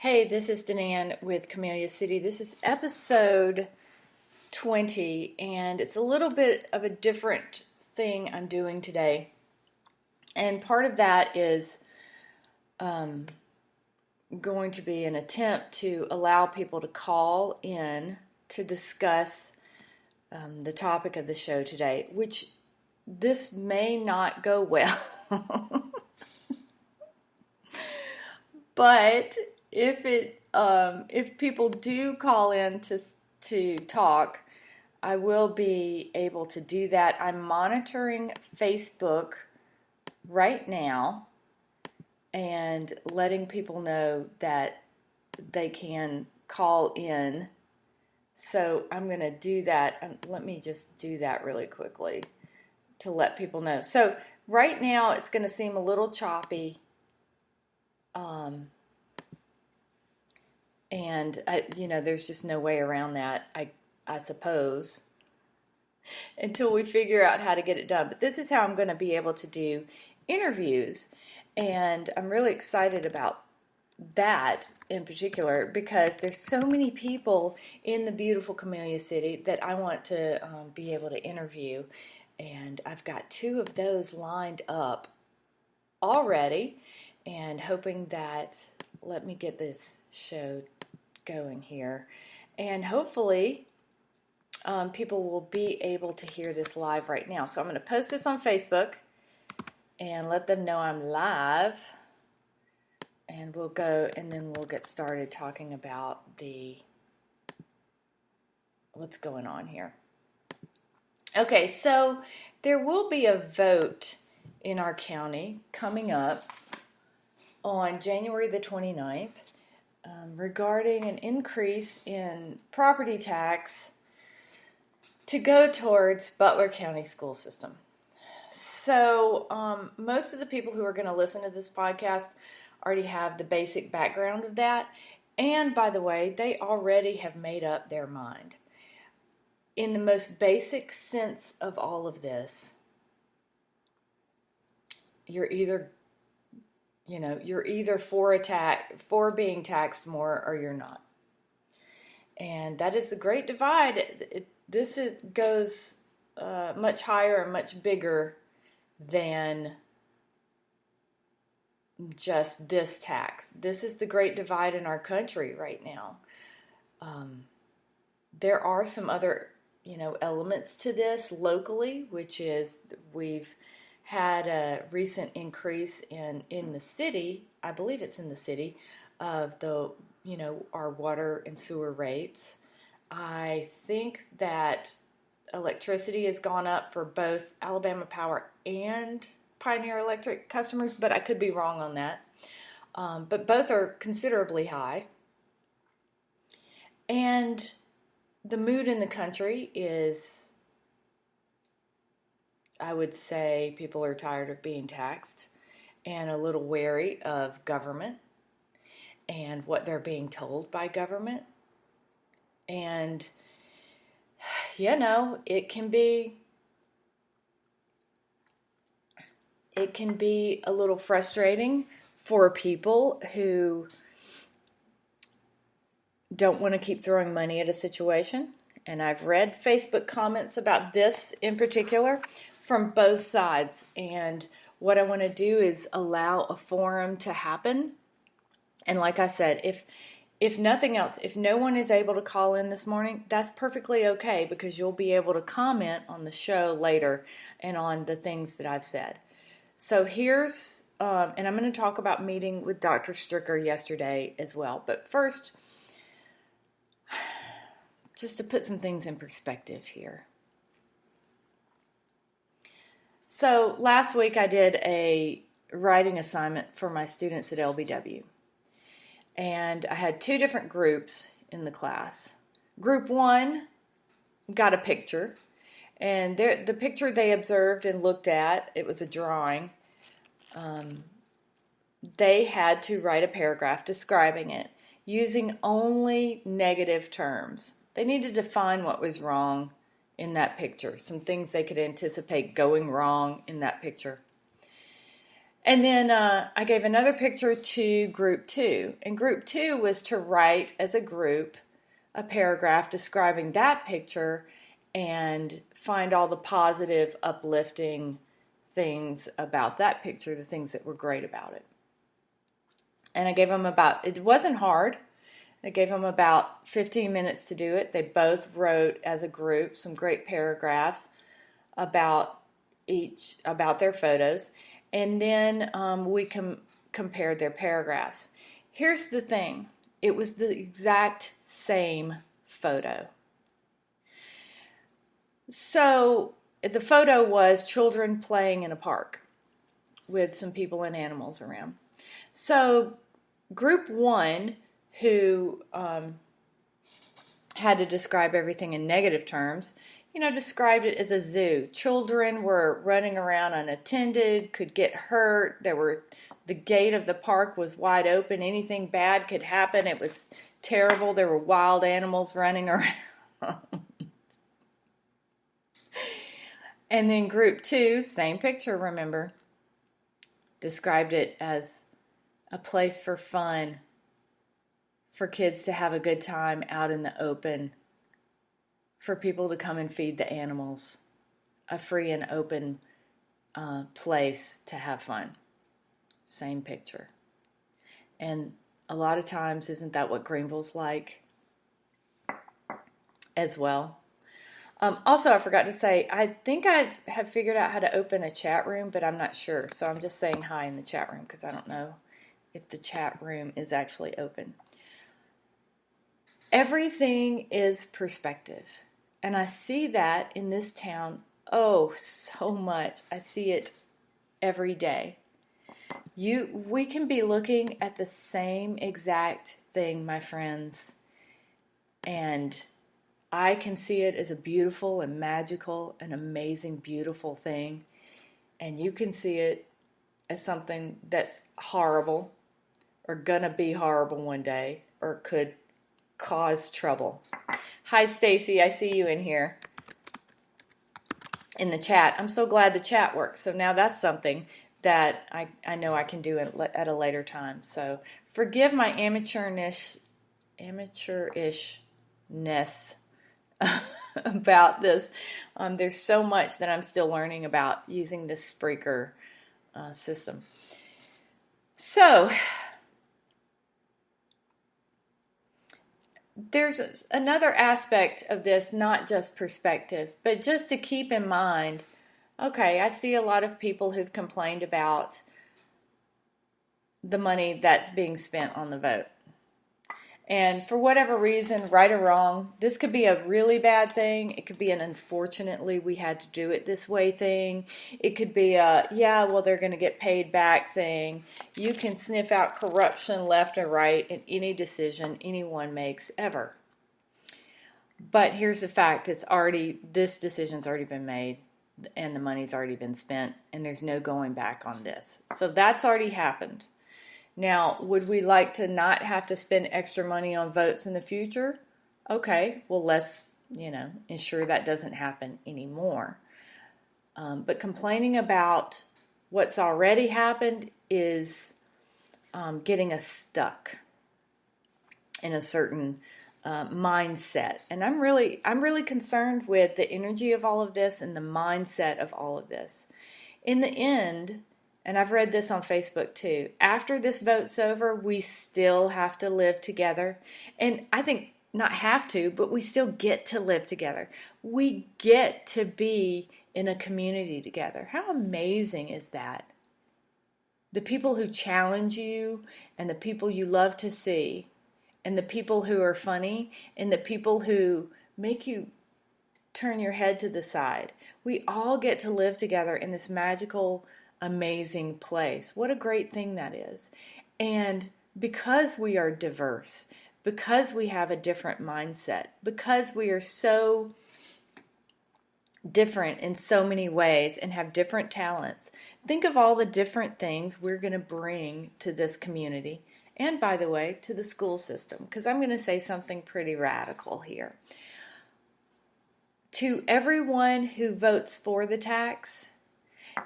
Hey, this is Denan with Camellia City. This is episode 20, and it's a little bit of a different thing I'm doing today. And part of that is going to be an attempt to allow people to call in to discuss the topic of the show today, which this may not go well. But if people do call in to talk, I will be able to do that. I'm monitoring Facebook right now and letting people know that they can call in. So I'm going to do that. Let me just do that really quickly to let people know. So right now it's going to seem a little choppy. And there's just no way around that, I suppose, until we figure out how to get it done. But this is how I'm going to be able to do interviews, and I'm really excited about that in particular because there's so many people in the beautiful Camellia City that I want to be able to interview, and I've got 2 of those lined up already, and hoping that, let me get this show going here, and hopefully people will be able to hear this live right now. So I'm going to post this on Facebook and let them know I'm live, and we'll go and then we'll get started talking about what's going on here. Okay, so there will be a vote in our county coming up on January the 29th regarding an increase in property tax to go towards Butler County school system. So most of the people who are going to listen to this podcast already have the basic background of that. And by the way, they already have made up their mind. In the most basic sense of all of this, you're either for being taxed more or you're not. And that is the great divide. This goes much higher and much bigger than just this tax. This is the great divide in our country right now. There are some other, elements to this locally, which is we've had a recent increase in the city, I believe it's in the city, of our water and sewer rates. I think that electricity has gone up for both Alabama Power and Pioneer Electric customers, but I could be wrong on that. But both are considerably high. And the mood in the country is, I would say, people are tired of being taxed and a little wary of government and what they're being told by government. And, it can be a little frustrating for people who don't want to keep throwing money at a situation. And I've read Facebook comments about this in particular from both sides. And what I want to do is allow a forum to happen. And like I said, if nothing else, if no one is able to call in this morning, that's perfectly okay, because you'll be able to comment on the show later and on the things that I've said. So here's, and I'm going to talk about meeting with Dr. Stricker yesterday as well. But first, just to put some things in perspective here. So last week I did a writing assignment for my students at LBW. And I had 2 different groups in the class. Group 1 got a picture. And the picture they observed and looked at, it was a drawing. They had to write a paragraph describing it using only negative terms. They needed to find what was wrong in that picture, some things they could anticipate going wrong in that picture. And then I gave another picture to group 2. And group 2 was to write as a group a paragraph describing that picture and find all the positive, uplifting things about that picture, the things that were great about it. And I gave them it wasn't hard. I gave them about 15 minutes to do it. They both wrote as a group some great paragraphs about their photos. And then we compared their paragraphs. Here's the thing. It was the exact same photo. So the photo was children playing in a park with some people and animals around. So group 1, who had to describe everything in negative terms, described it as a zoo. Children were running around unattended, could get hurt. The gate of the park was wide open. Anything bad could happen. It was terrible. There were wild animals running around. And then group 2, same picture, remember, described it as a place for fun, for kids to have a good time out in the open, for people to come and feed the animals, a free and open place to have fun. Same picture. And a lot of times, isn't that what Greenville's like as well? Also, I forgot to say, I think I have figured out how to open a chat room, but I'm not sure. So I'm just saying hi in the chat room because I don't know if the chat room is actually open. Everything is perspective. And I see that in this town, so much. I see it every day. We can be looking at the same exact thing, my friends, and I can see it as a beautiful and magical and amazing, beautiful thing, and you can see it as something that's horrible or gonna be horrible one day or could cause trouble. Hi, Stacy. I see you in here in the chat. I'm so glad the chat works. So now that's something that I know I can do at a later time. So forgive my amateurish-ness about this. There's so much that I'm still learning about using this Spreaker system. So there's another aspect of this, not just perspective, but just to keep in mind, okay, I see a lot of people who've complained about the money that's being spent on the vote. And for whatever reason, right or wrong, this could be a really bad thing. It could be an unfortunately we had to do it this way thing. It could be a, they're going to get paid back thing. You can sniff out corruption left and right in any decision anyone makes ever. But here's the fact, this decision's already been made and the money's already been spent and there's no going back on this. So that's already happened. Now, would we like to not have to spend extra money on votes in the future? Okay, well, let's, ensure that doesn't happen anymore. But complaining about what's already happened is getting us stuck in a certain mindset. And I'm really concerned with the energy of all of this and the mindset of all of this. In the end, and I've read this on Facebook too, after this vote's over, we still have to live together. And I think not have to, but we still get to live together. We get to be in a community together. How amazing is that? The people who challenge you and the people you love to see and the people who are funny and the people who make you turn your head to the side. We all get to live together in this magical, amazing place. What a great thing that is. And because we are diverse, because we have a different mindset, because we are so different in so many ways and have different talents, think of all the different things we're going to bring to this community and, by the way, to the school system, because I'm going to say something pretty radical here. To everyone who votes for the tax,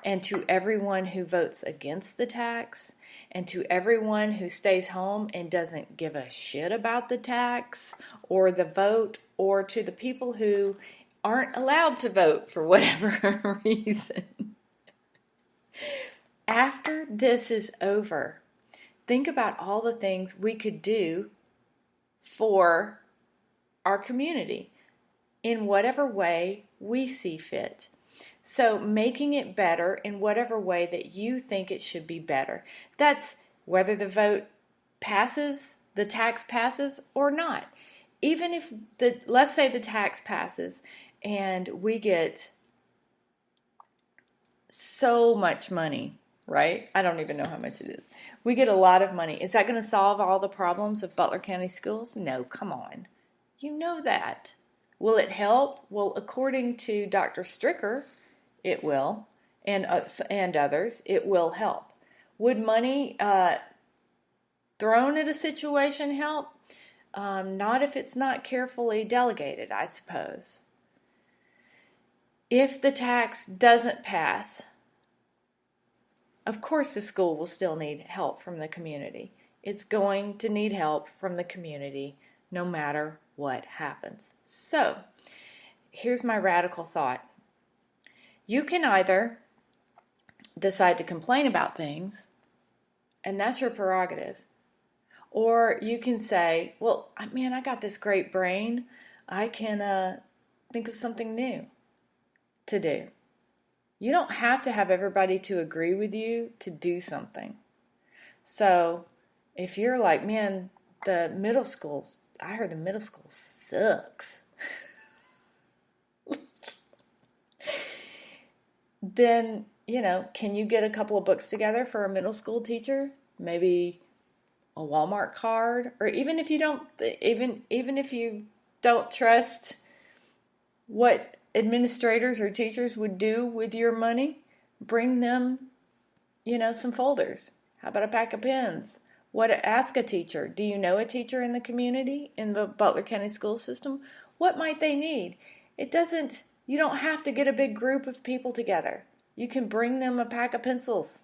and to everyone who votes against the tax, and to everyone who stays home and doesn't give a shit about the tax or the vote, or to the people who aren't allowed to vote for whatever reason. After this is over, think about all the things we could do for our community in whatever way we see fit. So making it better in whatever way that you think it should be better. That's whether the vote passes, the tax passes or not. Even if let's say the tax passes and we get so much money, right? I don't even know how much it is. We get a lot of money. Is that going to solve all the problems of Butler County schools? No, come on. You know that. Will it help? Well, according to Dr. Stricker, it will, and others, it will help. Would money thrown at a situation help? Not if it's not carefully delegated, I suppose. If the tax doesn't pass, of course the school will still need help from the community. It's going to need help from the community no matter what happens. So, here's my radical thought. You can either decide to complain about things, and that's your prerogative. Or you can say, well, man, I got this great brain. I can think of something new to do. You don't have to have everybody to agree with you to do something. So if you're like, man, I heard the middle school sucks. Then, can you get a couple of books together for a middle school teacher? Maybe a Walmart card, or even if you don't trust what administrators or teachers would do with your money, bring them, some folders. How about a pack of pens? Ask a teacher. Do you know a teacher in the community, in the Butler County school system? What might they need? You don't have to get a big group of people together. You can bring them a pack of pencils.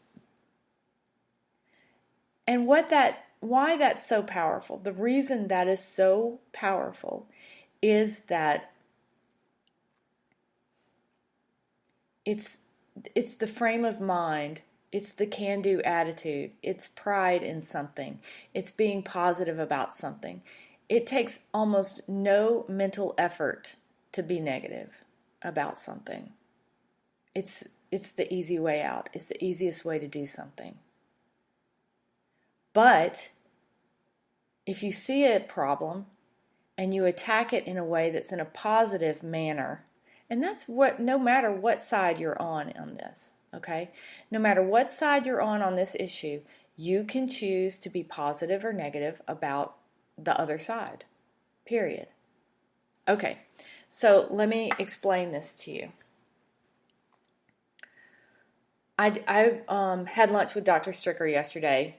And why that's so powerful, the reason that is so powerful is that it's the frame of mind, it's the can-do attitude, it's pride in something, it's being positive about something. It takes almost no mental effort to be negative about something. It's the easy way out. It's the easiest way to do something. But if you see a problem and you attack it in a way that's in a positive manner, and that's no matter what side you're on this, okay? No matter what side you're on this issue, you can choose to be positive or negative about the other side, period. Okay, so let me explain this to you. I had lunch with Dr. Stricker yesterday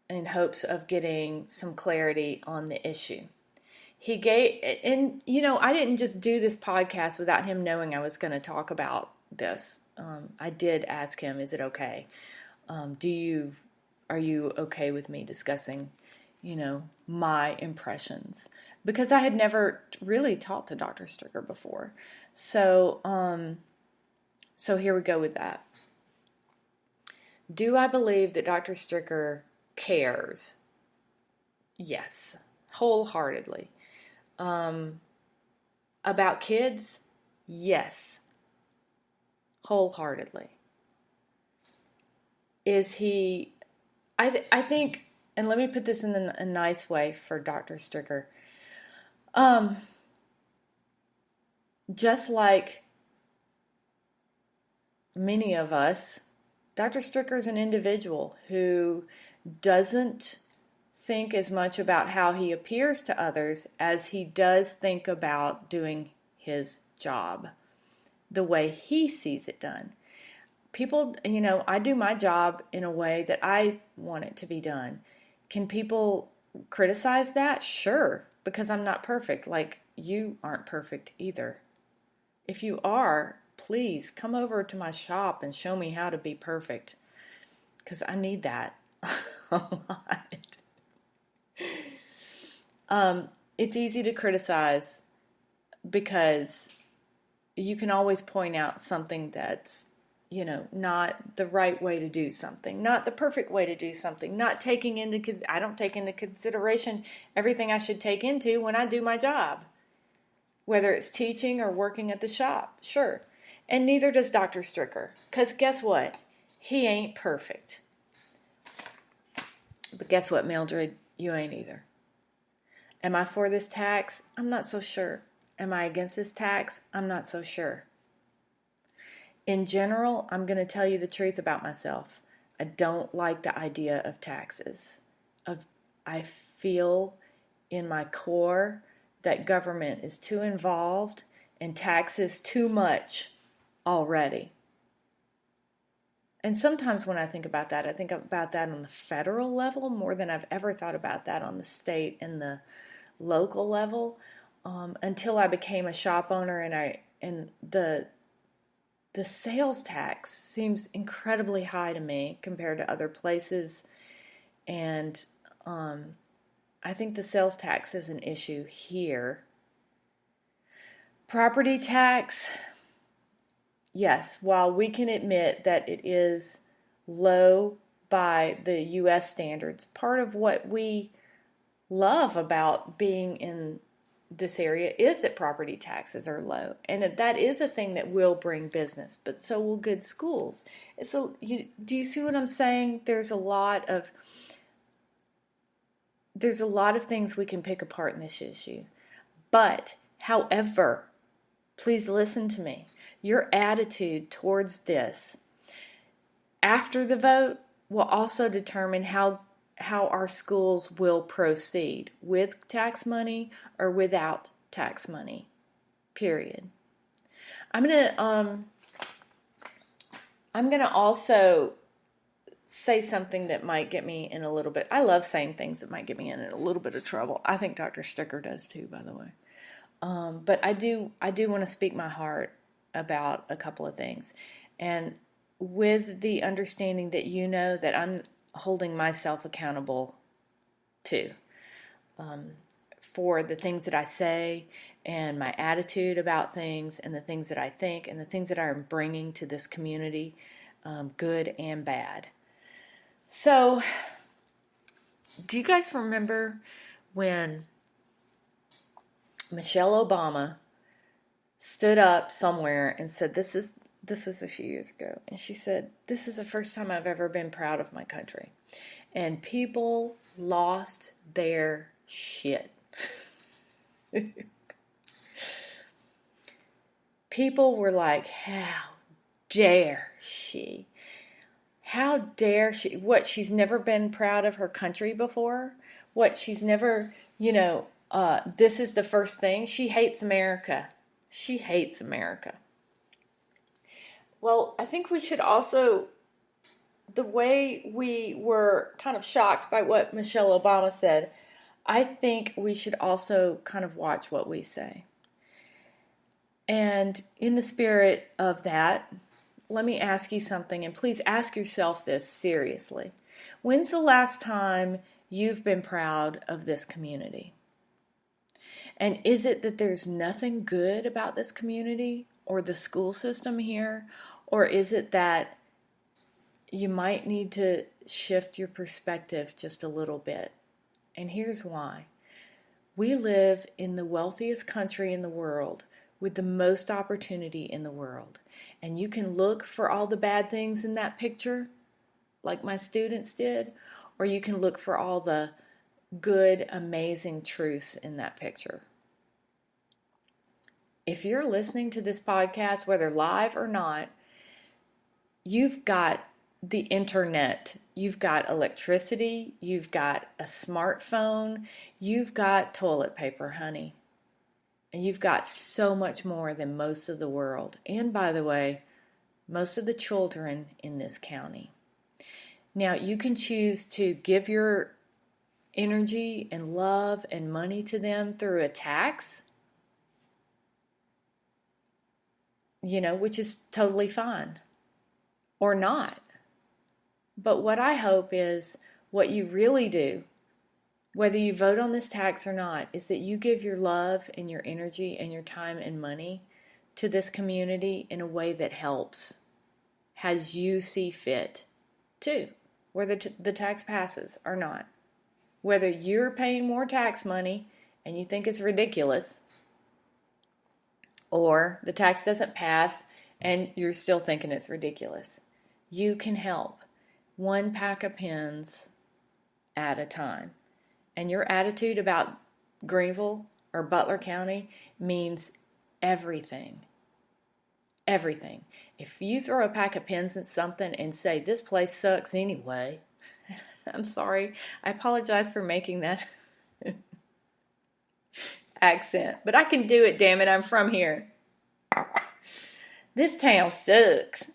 in hopes of getting some clarity on the issue. I didn't just do this podcast without him knowing I was going to talk about this. I did ask him, is it okay? Are you okay with me discussing, my impressions? Because I had never really talked to Dr. Stricker before. So here we go with that. Do I believe that Dr. Stricker cares? Yes, wholeheartedly. About kids? Yes, wholeheartedly. Is he, I think, and let me put this in a nice way for Dr. Stricker. Just like many of us, Dr. Stricker is an individual who doesn't think as much about how he appears to others as he does think about doing his job, the way he sees it done. People, I do my job in a way that I want it to be done. Can people criticize that? Sure, because I'm not perfect, like you aren't perfect either. If you are, please come over to my shop and show me how to be perfect, because I need that a lot. It's easy to criticize because you can always point out something that's, not the right way to do something, not the perfect way to do something, not taking into, I don't take into consideration everything I should take into when I do my job, whether it's teaching or working at the shop, sure. And neither does Dr. Stricker, because guess what? He ain't perfect. But guess what, Mildred? You ain't either. Am I for this tax? I'm not so sure. Am I against this tax? I'm not so sure. In general, I'm going to tell you the truth about myself. I don't like the idea of taxes. I feel in my core that government is too involved and taxes too much already. And sometimes when I think about that, I think about that on the federal level more than I've ever thought about that on the state and the local level, until I became a shop owner, and the sales tax seems incredibly high to me compared to other places, and I think the sales tax is an issue here. Property tax, yes, while we can admit that it is low by the U.S. standards, part of what we love about being in this area is that property taxes are low, and that is a thing that will bring business, but so will good schools. Do you see what I'm saying? There's a lot of things we can pick apart in this issue. But, however, please listen to me. Your attitude towards this after the vote will also determine how our schools will proceed with tax money or without tax money, period. I'm gonna also say something that might get me in a little bit. I love saying things that might get me in a little bit of trouble. I think Dr. Stricker does too, by the way. But I do want to speak my heart about a couple of things, and with the understanding that that I'm holding myself accountable too, for the things that I say and my attitude about things and the things that I think and the things that I'm bringing to this community, good and bad. So, do you guys remember when Michelle Obama stood up somewhere and said, this is a few years ago, and she said, "This is the first time I've ever been proud of my country." And people lost their shit. People were like, how dare she? How dare she? What, she's never been proud of her country before? What, she's never, this is the first thing? She hates America. She hates America. Well, I think we should also, the way we were kind of shocked by what Michelle Obama said, I think we should also kind of watch what we say. And in the spirit of that, let me ask you something, and please ask yourself this seriously. When's the last time you've been proud of this community? And is it that there's nothing good about this community or the school system here? Or is it that you might need to shift your perspective just a little bit? And here's why. We live in the wealthiest country in the world with the most opportunity in the world. And you can look for all the bad things in that picture, like my students did, or you can look for all the good, amazing truths in that picture. If you're listening to this podcast, whether live or not, you've got the internet, you've got electricity, you've got a smartphone, you've got toilet paper, honey. And you've got so much more than most of the world. And by the way, most of the children in this county. Now, you can choose to give your energy and love and money to them through a tax. which is totally fine or not. But what I hope is what you really do, whether you vote on this tax or not, is that you give your love and your energy and your time and money to this community in a way that helps, as you see fit too, whether the tax passes or not. Whether you're paying more tax money and you think it's ridiculous, or the tax doesn't pass and you're still thinking it's ridiculous, you can help. One pack of pens at a time. And your attitude about Greenville or Butler County means everything. Everything. If you throw a pack of pens at something and say, this place sucks anyway, I'm sorry. I apologize for making that accent. But I can do it, damn it. I'm from here. This town sucks.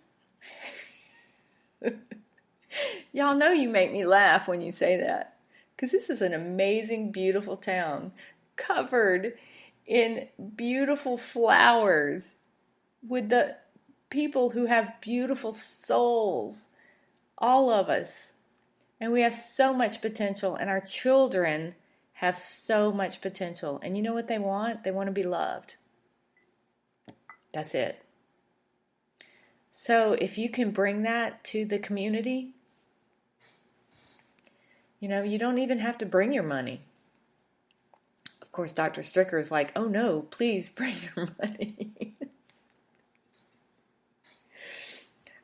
Y'all know you make me laugh when you say that. Because this is an amazing, beautiful town. Covered in beautiful flowers. With the people who have beautiful souls. All of us. And we have so much potential. And our children have so much potential. And you know what they want? They want to be loved. That's it. So if you can bring that to the community, you don't even have to bring your money. Of course, Dr. Stricker is like, oh no, please bring your money.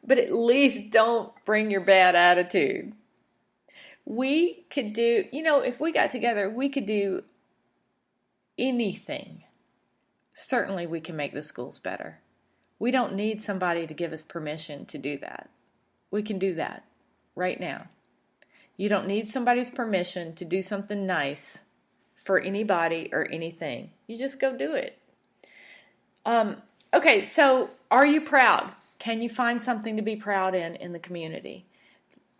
But at least don't bring your bad attitude. We could do, if we got together, we could do anything. Certainly we can make the schools better. We don't need somebody to give us permission to do that. We can do that right now. You don't need somebody's permission to do something nice for anybody or anything. You just go do it. Okay, so are you proud? Can you find something to be proud in the community?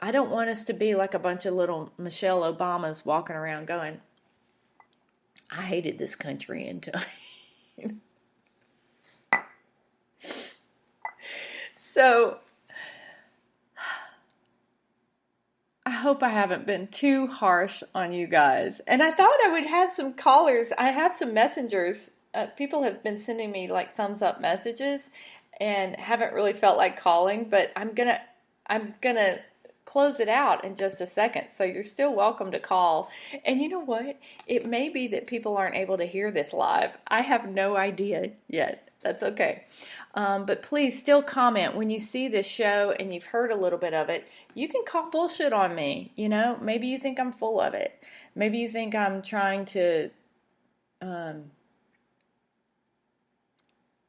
I don't want us to be like a bunch of little Michelle Obamas walking around going, I hated this country until... So, I hope I haven't been too harsh on you guys. And I thought I would have some callers. I have some messengers. People have been sending me like thumbs up messages and haven't really felt like calling. But I'm gonna close it out in just a second. So you're still welcome to call. And you know what? It may be that people aren't able to hear this live. I have no idea yet. That's okay. But please still comment when you see this show and you've heard a little bit of it. You can call bullshit on me. Maybe you think I'm full of it. Maybe you think I'm trying to, I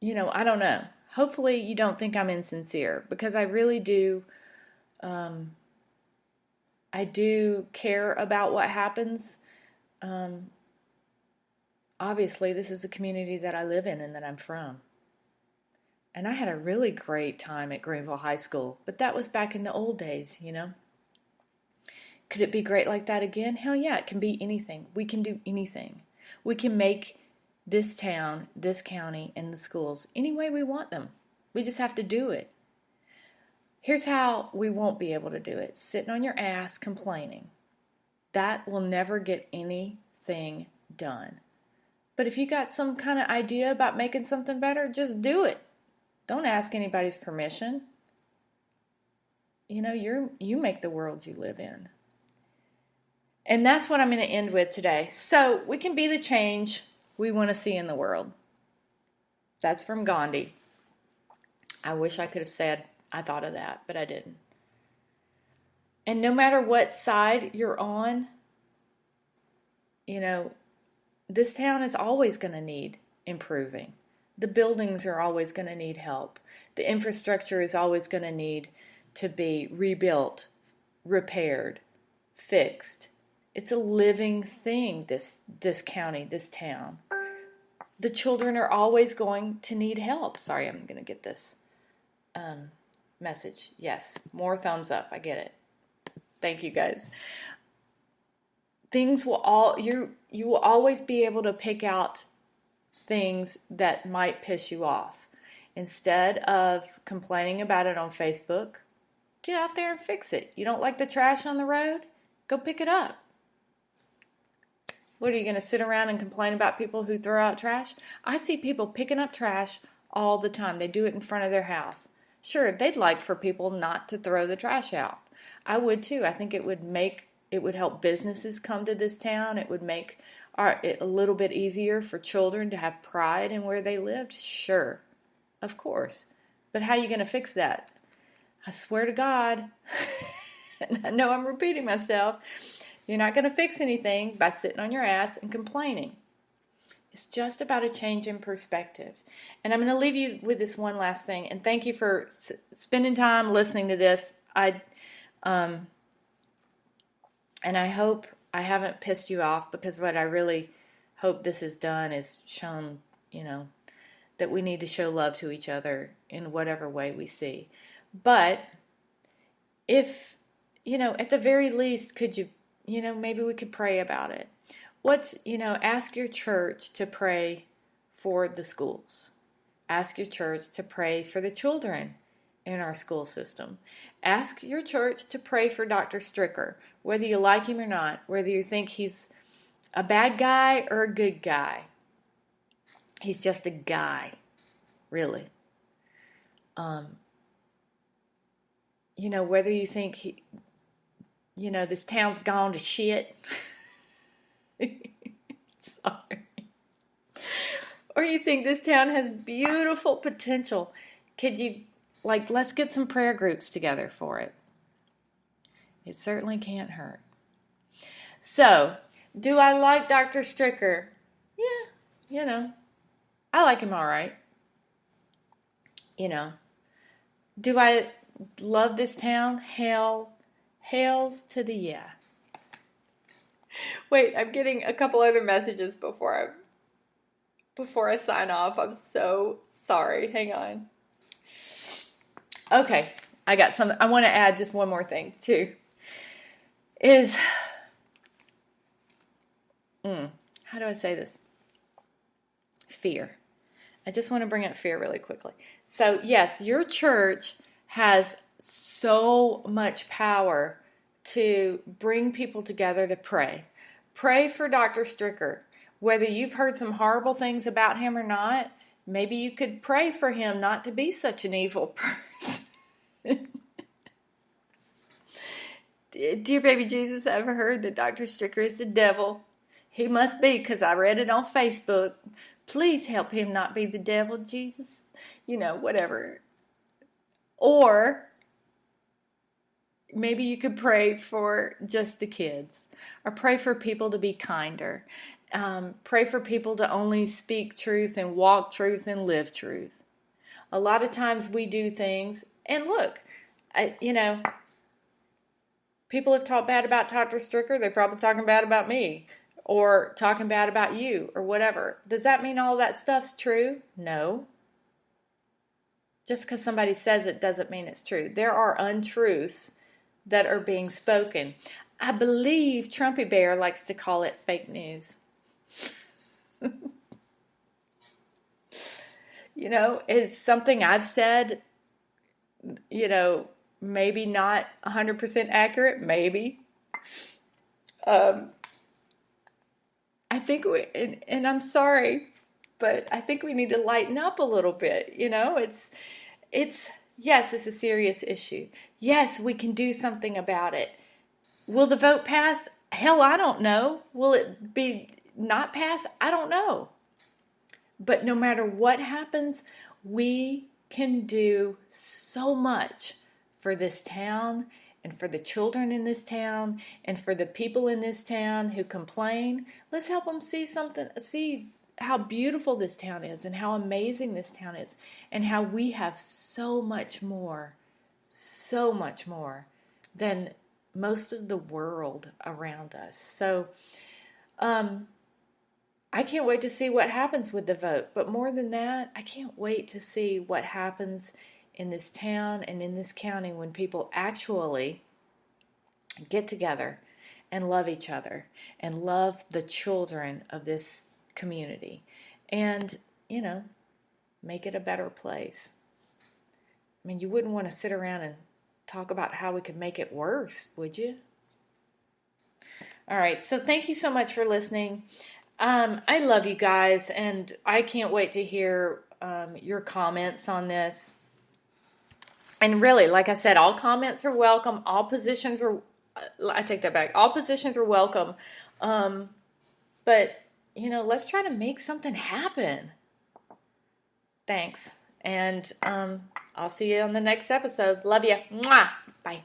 don't know. Hopefully you don't think I'm insincere, because I really do. I do care about what happens. Obviously, this is a community that I live in and that I'm from. And I had a really great time at Greenville High School, but that was back in the old days, Could it be great like that again? Hell yeah, it can be anything. We can do anything. We can make this town, this county, and the schools any way we want them. We just have to do it. Here's how we won't be able to do it. Sitting on your ass complaining. That will never get anything done. But if you got some kind of idea about making something better, just do it. Don't ask anybody's permission. You make the world you live in. And that's what I'm going to end with today. So we can be the change we want to see in the world. That's from Gandhi. I wish I could have said I thought of that, but I didn't. And no matter what side you're on, this town is always going to need improving. The buildings are always going to need help. The infrastructure is always going to need to be rebuilt, repaired, fixed. It's a living thing, this county, this town. The children are always going to need help. Sorry, I'm going to get this message. Yes, more thumbs up. I get it. Thank you, guys. You will always be able to pick out things that might piss you off. Instead of complaining about it on Facebook, get out there and fix it. You don't like the trash on the road? Go pick it up. What, are you going to sit around and complain about people who throw out trash? I see people picking up trash all the time. They do it in front of their house. Sure, they'd like for people not to throw the trash out. I would too. I think it would help businesses come to this town. It would make it a little bit easier for children to have pride in where they lived. Sure, of course. But how are you going to fix that? I swear to God, and I know I'm repeating myself, you're not going to fix anything by sitting on your ass and complaining. It's just about a change in perspective. And I'm going to leave you with this one last thing. And thank you for spending time listening to this. And I hope I haven't pissed you off, because what I really hope this has done is shown, that we need to show love to each other in whatever way we see. But if, at the very least, could you, maybe we could pray about it. Ask your church to pray for the schools. Ask your church to pray for the children in our school system. Ask your church to pray for Dr. Stricker, whether you like him or not, whether you think he's a bad guy or a good guy. He's just a guy, really. Whether you think this town's gone to shit. Sorry. Or you think this town has beautiful potential. Could you, let's get some prayer groups together for it. It certainly can't hurt. So, do I like Dr. Stricker? Yeah, I like him all right. Do I love this town? Hails to the yeah. Wait, I'm getting a couple other messages before I sign off. I'm so sorry. Hang on. Okay, I got something. I want to add just one more thing too. How do I say this? Fear. I just want to bring up fear really quickly. So yes, your church has so much power to bring people together to pray. Pray for Dr. Stricker. Whether you've heard some horrible things about him or not, maybe you could pray for him not to be such an evil person. Dear baby Jesus, ever heard that Dr. Stricker is the devil? He must be, because I read it on Facebook. Please help him not be the devil, Jesus. Whatever. Or maybe you could pray for just the kids, or pray for people to be kinder. Pray for people to only speak truth and walk truth and live truth. A lot of times we do things, and look, people have talked bad about Dr. Stricker. They're probably talking bad about me, or talking bad about you, or whatever. Does that mean all that stuff's true? No. Just because somebody says it doesn't mean it's true. There are untruths that are being spoken. I believe Trumpy Bear likes to call it fake news. Is something I've said, maybe not 100% accurate, maybe. I think and I'm sorry, but I think we need to lighten up a little bit. Yes, it's a serious issue. Yes, we can do something about it. Will the vote pass? Hell, I don't know. Will it be not pass? I don't know. But no matter what happens, we can do so much for this town, and for the children in this town, and for the people in this town who complain. Let's help them see how beautiful this town is, and how amazing this town is, and how we have so much more than most of the world around us. So, I can't wait to see what happens with the vote. But more than that, I can't wait to see what happens in this town and in this county when people actually get together and love each other and love the children of this community. And, make it a better place. I mean, you wouldn't want to sit around and talk about how we could make it worse, would you? All right, so thank you so much for listening. I love you guys, and I can't wait to hear your comments on this. And really, like I said, all comments are welcome. All positions are, I take that back. All positions are welcome. But, let's try to make something happen. Thanks. And I'll see you on the next episode. Love you. Mwah. Bye.